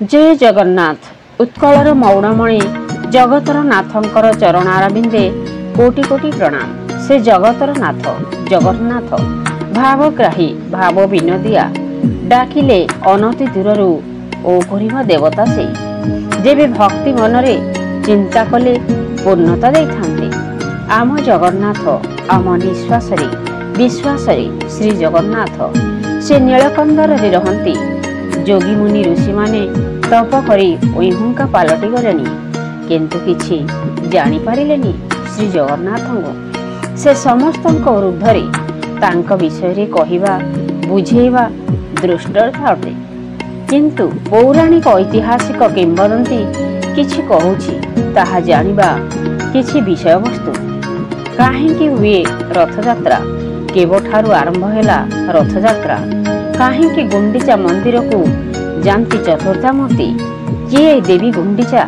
जय जगन्नाथ। उत्कलर मौड़मणि जगतर नाथंकर चरणारविंदे कोटि कोटि प्रणाम। से जगतर नाथ जगन्नाथ भावग्राही भाव विनोदिया डाकिले अनति दूररू ओघरिम देवता से जेबे भक्ति मनरे चिंता कले पूर्णता देइथांते। आम जगन्नाथ आम निश्वासरे विश्वासरे श्री जगन्नाथ से नीलकंदर रे रहंती। जोगी मुनि ऋषि माने तप करी ओइहुंका पालटि गलेनी किंतु किछि जानि पारिलेनी श्री जगन्नाथ को। से समस्तଙ୍କ ऊर्ध्वरे तांक विषय रे कहिबा बुझेइबा दृष्टर्थ अटे किंतु पौराणिक ऐतिहासिक किंवदंती किछि कहूछि ताहा जानिबा किछि विषय वस्तु। काहेकि हुए रथयात्रा केबठारु आरंभ हैला रथयात्रा काहेकि गुंडीचा मंदिर को जानती चतुर्था मूर्ति किए देवी गुंडीचा।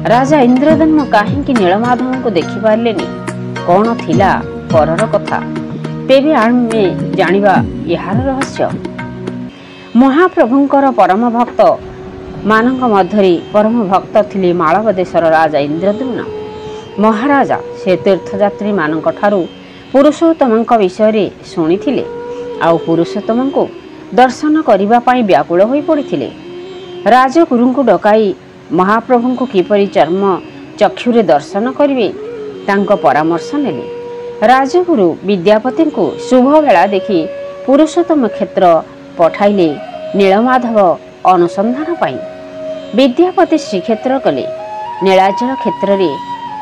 राजा इंद्रदम्न काहेकि नीलमाधव को देखि पारलेनी कौन थिला परर कथा। तेबे आमे जानिबा यार रहस्य। महाप्रभुंकर परम भक्त मानक मध्यरे परम भक्त थिले मालव देशर राजा इंद्रदम्न महाराजा। से तीर्थयात्री मानक ठारू पुरुषोत्तमଙ୍କ विषय शुणिथिले आउ पुरुषोत्तमଙ୍କୁ दर्शन करिबा पाई व्याकुल होई पड़िथिले। राजगुरुଙ୍କୁ डकाई महाप्रभुଙ୍କୁ किपरि चर्म चक्षुरे दर्शन करिवे तांको परामर्श नेले। राजगुरु विद्यापतिଙ୍କୁ शुभ बेला देखि पुरुषोत्तम क्षेत्र पठाइले नीलमाधव अनुसंधान पाई। विद्यापति श्रीक्षेत्र कले। नीलाचल क्षेत्र रे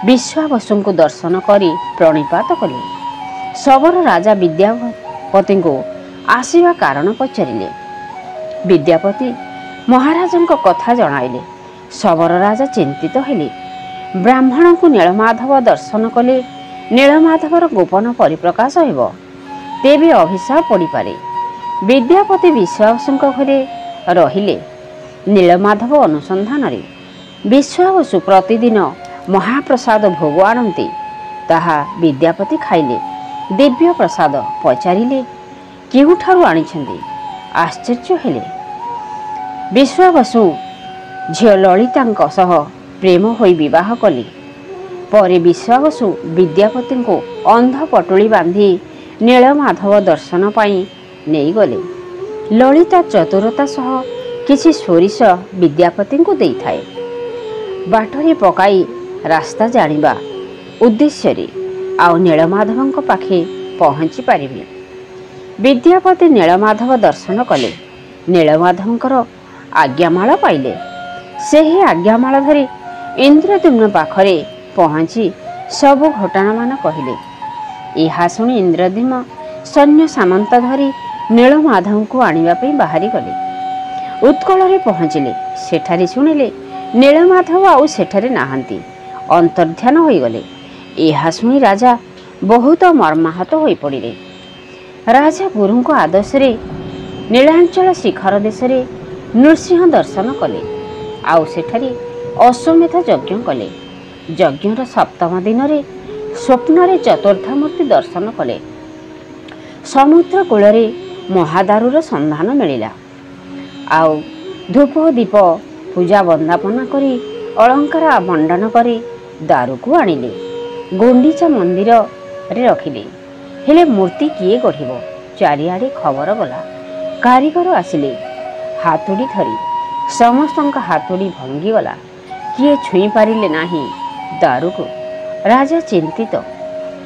विश्वावसुଙ୍କୁ दर्शन करी प्रणिपात कले। सबर राजा विद्यापतिଙ୍କୁ आसीबा कारण पचारिले। विद्यापति महाराजଙ୍କ कथा जणाइले। सबर राजा चिंतित हेले। ब्राह्मण को नीलमाधव दर्शन कले नीलमाधवर गोपन परिप्रकाश हेब तेबे अभिशाप पड़ी पारे। विद्यापति विश्वावसुଙ୍କ घरे रहिले। नीलमाधव अनुसंधान रे विश्वावसु प्रतिदिन महाप्रसाद भोग आणंती। ताहा विद्यापति खाइले। दिव्य प्रसाद पचारिले केउठारु आनिछंती। आश्चर्य हेले। विश्वावसु झियो ललितांक सह प्रेम होई विवाह कले। परे विश्वावसु विद्यापति को अंध पटुली बांधी नीलमाधव दर्शन पाई नहीं गले। ललिता चतुरता सह किछि सोरिष विद्यापति को देई थाए। बाटरे पकाई रास्ता जानिबा उद्देश्य रे आउ नीलमाधवଙ୍କ पाखे पहुंची पारिबे। विद्यापति नीलमाधव दर्शन कले। नीलमाधवଙ୍କର आज्ञामाଳ पाइले। ସେହି आज्ञामाଳ धरी इंद्रद्युम्न पाखरे पहुंची सब घटना मान कहिले। ଏହା ଶୁଣି इंद्रद्युम्न सैन्य सामंत धरी नीलमाधव को आनिबा पई बाहरी गले। उत्कल रे पहुंचिले। सेठारे शुणिले नीलमाधव आउ सेठारे नाहांती। अंतर्ध्यान होई गले। ଏହା ଶୁଣି राजा बहुत मर्माहत होई पड़िले। राजा गुरु को आदेश रे नीलांचल शिखर देश रे नृसिंह दर्शन कले। आउ सेठारे अश्वमेध यज्ञ कले। यज्ञर सप्तम दिन रे स्वप्न रे चतुर्था मूर्ति दर्शन कले। समुद्र कूल रे महादारुर संधान मिलिला। आउ धूप दीप पूजा वंदापना करी अलंकार मंडन करी दारु को आनिले। गुंडीचा मंदिर रे रखिले। हेले मूर्ति किए गढ़िब चारिआडे खबर गला। कारीगर आसिले हातुड़ी धरी। समस्तंक हातुड़ी भंगी गला। किए छुई पारिले नाही दारु को। राजा चिंतित।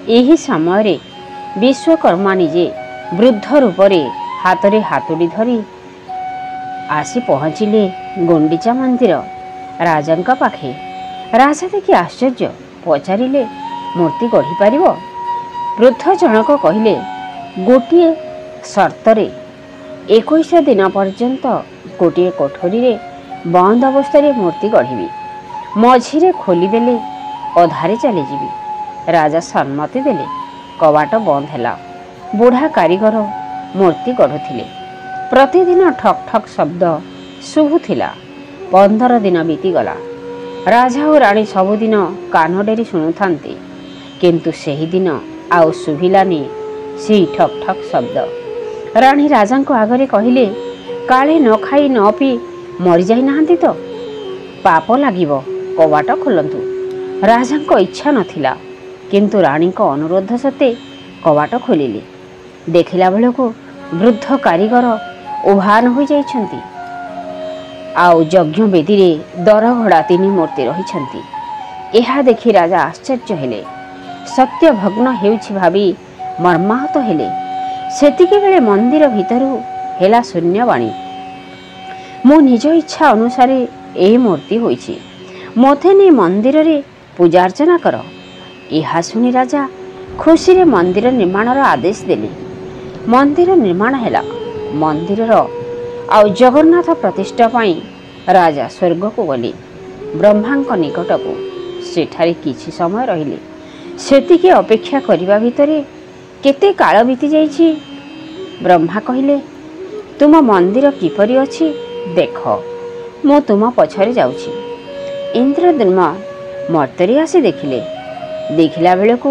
एही समय रे विश्वकर्मा निजे वृद्ध रूपरे हातरे हातुड़ी धरी आसी पहुंचिले गुंडीचा मंदिर राजांक पाखे। राजा देखि आश्चर्य पचारिले मूर्ति गढ़ी पारिब। वृद्ध जनक कहिले गोटिए शर्तरे 21 दिन पर्यंत गोटिए कोठरी रे बंद अवस्था मूर्ति गढ़ी। मझिरे खोलीदेले अधारे चलीजी। राजा सम्मति देले। कबाट बंद है। बुढ़ा कारीगर मूर्ति गढ़ुथिले। प्रतिदिन ठक ठक शब्द शुभुथिला। 15 दिन बीतीगला। राजा और राणी सबुदिन कान डेरी शुणुथांती किंतु सेही दिन आउ शुभिलानी से ठक ठक शब्द। राणी राजा को आगरे कहिले काले न खाई न पी ମରିଯାଇ ନାହାନ୍ତି ତ? ପାପ ଲାଗିବ, କବାଟ ଖୋଲନ୍ତୁ। ରାଜାଙ୍କ ଇଚ୍ଛା ନଥିଲା, କିନ୍ତୁ ରାଣୀଙ୍କ ଅନୁରୋଧ ସତ୍ତ୍ୱେ କବାଟ ଖୋଲିଲେ। ଦେଖିଲା ବେଳକୁ ବୃଦ୍ଧ କାରିଗର ଉଭାନ ହୋଇଯାଇଛନ୍ତି, ଆଉ ଯଜ୍ଞ ବେଦୀରେ ଦରଘଡ଼ା 3 ମୂର୍ତ୍ତି ରହିଛନ୍ତି। ଏହା ଦେଖି ରାଜା ଆଶ୍ଚର୍ଯ୍ୟ ହେଲେ, ସତ୍ୟ ଭଗ୍ନ ହେଉଛି ଭାବି ମର୍ମାହତ ହେଲେ। ସେତିକିବେଳେ ମନ୍ଦିର ଭିତରୁ ହେଲା ଶୂନ୍ୟବାଣୀ, ମୋ ନିଜ ଇଚ୍ଛା ଅନୁସାରେ ଏହି ମୂର୍ତ୍ତି ହୋଇଛି, ମୋତେ ନେଇ ମନ୍ଦିରରେ ପୂଜାର୍ଚ୍ଚନା କର। ଏହା ଶୁଣି ରାଜା ଖୁସିରେ ମନ୍ଦିର ନିର୍ମାଣର ଆଦେଶ ଦେଲେ। ମନ୍ଦିର ନିର୍ମାଣ ହେଲା। ମନ୍ଦିରର ଆଉ ଜଗନ୍ନାଥ ପ୍ରତିଷ୍ଠା ପାଇଁ ରାଜା ସ୍ୱର୍ଗକୁ ଗଲେ, ବ୍ରହ୍ମାଙ୍କ ନିକଟକୁ। ସେଠାରେ କିଛି ସମୟ ରହିଲେ। ସେତିକି ଅପେକ୍ଷା କରିବା ଭିତରେ କେତେ କାଳ ବିତି ଯାଇଛି। ବ୍ରହ୍ମା କହିଲେ, ତୁମ ମନ୍ଦିର କିପରି ଅଛି ଦେଖ, ମୁଁ ତୁମ ପଛରେ ଯାଉଛି। ଇନ୍ଦ୍ରଦ୍ୟୁମ୍ନ ମର୍ତ୍ତ୍ୟରେ ଆସି ଦେଖିଲେ। ଦେଖିଲା ବେଳକୁ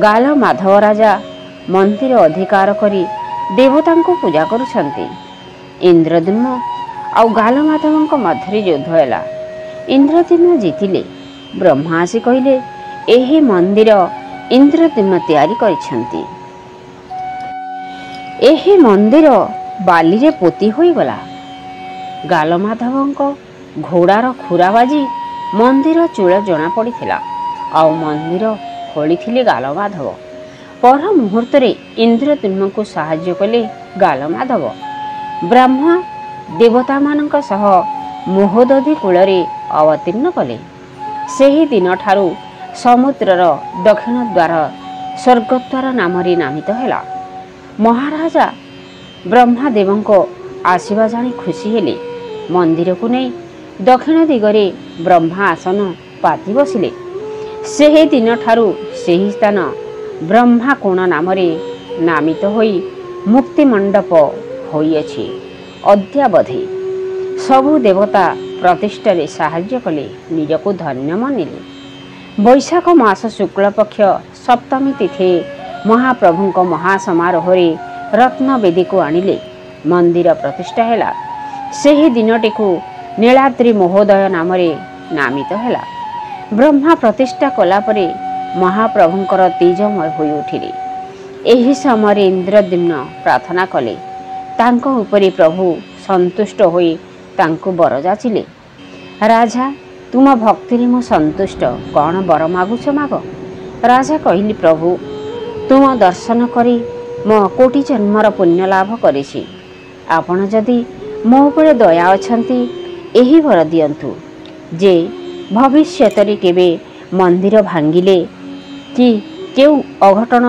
ଗାଲ ମାଧବ ରାଜା ମନ୍ଦିର ଅଧିକାର କରି ଦେବତାଙ୍କୁ ପୂଜା କରୁଛନ୍ତି। ଇନ୍ଦ୍ରଦ୍ୟୁମ୍ନ ଆଉ ଗାଲ ମାଧବଙ୍କ ମଧ୍ୟରେ ଯୁଦ୍ଧ ହେଲା। ଇନ୍ଦ୍ରଦ୍ୟୁମ୍ନ ଜିତିଲେ। ବ୍ରହ୍ମା ଆସି କହିଲେ, ଏହି ମନ୍ଦିର ଇନ୍ଦ୍ରଦ୍ୟୁମ୍ନ ତିଆରି କରିଛନ୍ତି। ଏହି ମନ୍ଦିର ବାଲିରେ ପୋତି ହୋଇଗଲା। ଗାଲମାଧବଙ୍କ ଘୋଡ଼ାର ଖୁରା ବାଜି ମନ୍ଦିର ଚୂଳ ଜଣାପଡ଼ିଥିଲା, ଆଉ ମନ୍ଦିର ଖୋଳିଥିଲେ ଗାଲମାଧବ। ପର ମୁହୂର୍ତ୍ତରେ ଇନ୍ଦ୍ରଦ୍ୟୁମ୍ନଙ୍କୁ ସାହାଯ୍ୟ କଲେ ଗାଲମାଧବ। ବ୍ରହ୍ମା ଦେବତାମାନଙ୍କ ସହ ମହୋଦଧି କୂଳରେ ଅବତୀର୍ଣ୍ଣ କଲେ। ସେହି ଦିନଠାରୁ ସମୁଦ୍ରର ଦକ୍ଷିଣ ଦ୍ୱାର ସ୍ୱର୍ଗଦ୍ୱାର ନାମରେ ନାମିତ ହେଲା। ମହାରାଜା ବ୍ରହ୍ମାଦେବଙ୍କ ଆସିବା ଜାଣି ଖୁସି ହେଲେ। ମନ୍ଦିରକୁ ନେଇ ଦକ୍ଷିଣ ଦିଗରେ ବ୍ରହ୍ମା ଆସନ ପାତି ବସିଲେ। ସେହି ଦିନଠାରୁ ସେହି ସ୍ଥାନ ବ୍ରହ୍ମାକୋଣ ନାମରେ ନାମିତ ହୋଇ ମୁକ୍ତିମଣ୍ଡପ ହୋଇଅଛି। ଅଦ୍ୟାବଧି ସବୁ ଦେବତା ପ୍ରତିଷ୍ଠାରେ ସାହାଯ୍ୟ କଲେ, ନିଜକୁ ଧନ୍ୟ ମଣିଲେ। ବୈଶାଖ ମାସ ଶୁକ୍ଳପକ୍ଷ ସପ୍ତମୀ ତିଥି ମହାପ୍ରଭୁଙ୍କ ମହାସମାରୋହରେ ରତ୍ନବେଦୀକୁ ଆଣିଲେ। ମନ୍ଦିର ପ୍ରତିଷ୍ଠା ହେଲା। ସେହି ଦିନଟିକୁ ନୀଳାଦ୍ରି ମହୋଦୟ ନାମରେ ନାମିତ ହେଲା। ବ୍ରହ୍ମା ପ୍ରତିଷ୍ଠା କଲାପରେ ମହାପ୍ରଭୁଙ୍କର ତେଜମୟ ହୋଇ ଉଠିଲେ। ଏହି ସମୟରେ ଇନ୍ଦ୍ରଦ୍ୟୁମ୍ନ ପ୍ରାର୍ଥନା କଲେ। ତାଙ୍କ ଉପରେ ପ୍ରଭୁ ସନ୍ତୁଷ୍ଟ ହୋଇ ତାଙ୍କୁ ବର ଯାଚିଲେ। ରାଜା, ତୁମ ଭକ୍ତିରେ ମୁଁ ସନ୍ତୁଷ୍ଟ, କ'ଣ ବର ମାଗୁଛ ମାଗ। ରାଜା କହିଲେ, ପ୍ରଭୁ, ତୁମ ଦର୍ଶନ କରି ମୋ କୋଟି ଜନ୍ମର ପୁଣ୍ୟ ଲାଭ କରିଛି। ଆପଣ ଯଦି ମୋ ଉପରେ ଦୟା ଅଛନ୍ତି, ଏହି ବର ଦିଅନ୍ତୁ ଯେ ଭବିଷ୍ୟତରେ କେବେ ମନ୍ଦିର ଭାଙ୍ଗିଲେ କି କେଉଁ ଅଘଟଣ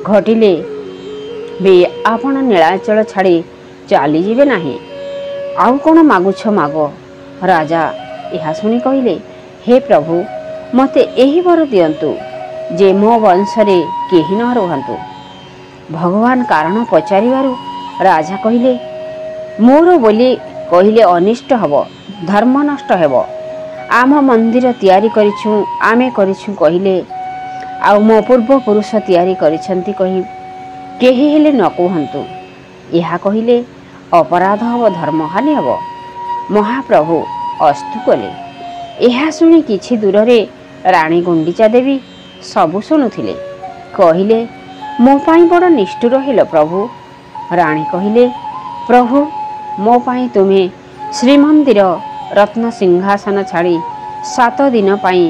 ଘଟିଲେ ବି ଆପଣ ନୀଳାଚଳ ଛାଡ଼ି ଚାଲିଯିବେ ନାହିଁ। ଆଉ କ'ଣ ମାଗୁଛ ମାଗ। ରାଜା ଏହା ଶୁଣି କହିଲେ, ହେ ପ୍ରଭୁ, ମୋତେ ଏହି ବର ଦିଅନ୍ତୁ ଯେ ମୋ ବଂଶରେ କେହି ନ ରୁହନ୍ତୁ। ଭଗବାନ କାରଣ ପଚାରିବାରୁ ରାଜା କହିଲେ, ମୋର ବୋଲି କହିଲେ ଅନିଷ୍ଟ ହେବ, ଧର୍ମ ନଷ୍ଟ ହେବ। ଆମ ମନ୍ଦିର ତିଆରି କରିଛୁ, ଆମେ କରିଛୁ କହିଲେ, ଆଉ ମୋ ପୂର୍ବପୁରୁଷ ତିଆରି କରିଛନ୍ତି କହି କେହି ହେଲେ ନ କୁହନ୍ତୁ। ଏହା କହିଲେ ଅପରାଧ ହେବ, ଧର୍ମହାନି ହେବ। ମହାପ୍ରଭୁ ଅସ୍ତୁ କଲେ। ଏହା ଶୁଣି କିଛି ଦୂରରେ ରାଣୀ ଗୁଣ୍ଡିଚା ଦେବୀ ସବୁ ଶୁଣୁଥିଲେ। କହିଲେ, ମୋ ପାଇଁ ବଡ଼ ନିଷ୍ଠୁର ହେଲ ପ୍ରଭୁ। ରାଣୀ କହିଲେ, ପ୍ରଭୁ, ମୋ ପାଇଁ ତୁମେ ଶ୍ରୀମନ୍ଦିର ରତ୍ନସିଂହାସନ ଛାଡ଼ି 7 ଦିନ ପାଇଁ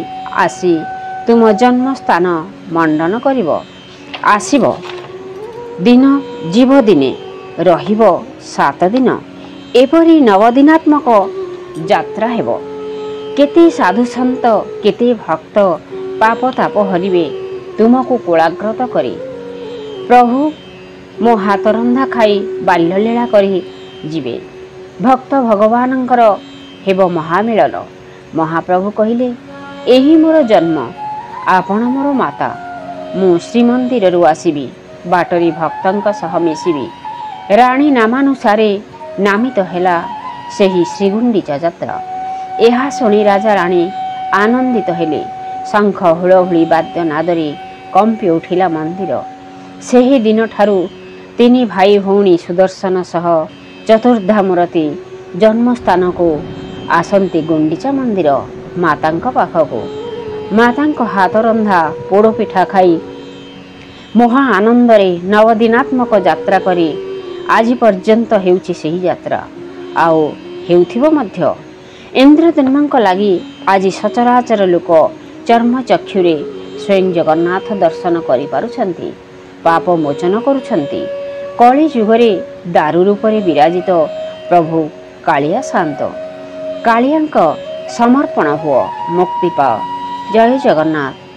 ଆସି ତୁମ ଜନ୍ମସ୍ଥାନ ମଣ୍ଡନ କରିବ। ଆସିବ ଦିନ, ଯିବ ଦିନେ, ରହିବ 7 ଦିନ। ଏପରି 9 ଦିନାତ୍ମକ ଯାତ୍ରା ହେବ। କେତେ ସାଧୁସନ୍ଥ, କେତେ ଭକ୍ତ ପାପ ତାପ ହରିବେ ତୁମକୁ କୁଳାଗ୍ରତ କରି। ପ୍ରଭୁ ମୋ ହାତ ରନ୍ଧା ଖାଇ ବାଲ୍ୟଲୀଳା କରି ଯିବେ। ଭକ୍ତ ଭଗବାନଙ୍କର ହେବ ମହାମିଳନ। ମହାପ୍ରଭୁ କହିଲେ, ଏହି ମୋର ଜନ୍ମ, ଆପଣ ମୋର ମାତା। ମୁଁ ଶ୍ରୀମନ୍ଦିରରୁ ଆସିବି, ବାଟରେ ଭକ୍ତଙ୍କ ସହ ମିଶିବି। ରାଣୀ ନାମାନୁସାରେ ନାମିତ ହେଲା ସେହି ଶ୍ରୀଗୁଣ୍ଡିଚା ଯାତ୍ରା। ଏହା ଶୁଣି ରାଜା ରାଣୀ ଆନନ୍ଦିତ ହେଲେ। ଶଙ୍ଖ ହୁଳହୁଳି ବାଦ୍ୟ ନାଦରେ କମ୍ପି ଉଠିଲା ମନ୍ଦିର। ସେହି ଦିନଠାରୁ 3 ଭାଇ ଭଉଣୀ ସୁଦର୍ଶନ ସହ ଚତୁର୍ଦ୍ଧାମୂରତି जन्मस्थान को आसंती गुंडीचा मंदिर मातांक पाखकु मातांक हाथ रंधा पोड़ पिठा खाई महा आनंदरे नवदिनात्मक यात्रा करी आज पर्यंत हेउछि सेही यात्रा आओ हेउथिबो मध्य इंद्रदेवଙ୍କ लागि आज सचराचर लोक चर्म चक्षुरे स्वयं जगन्नाथ दर्शन करि पारुछंती पाप मोचन करुछंती कली जुगरे दारु रूपरे विराजित प्रभु कालिया शांत कालियांक समर्पण हुओ मुक्ति पाओ जय जगन्नाथ।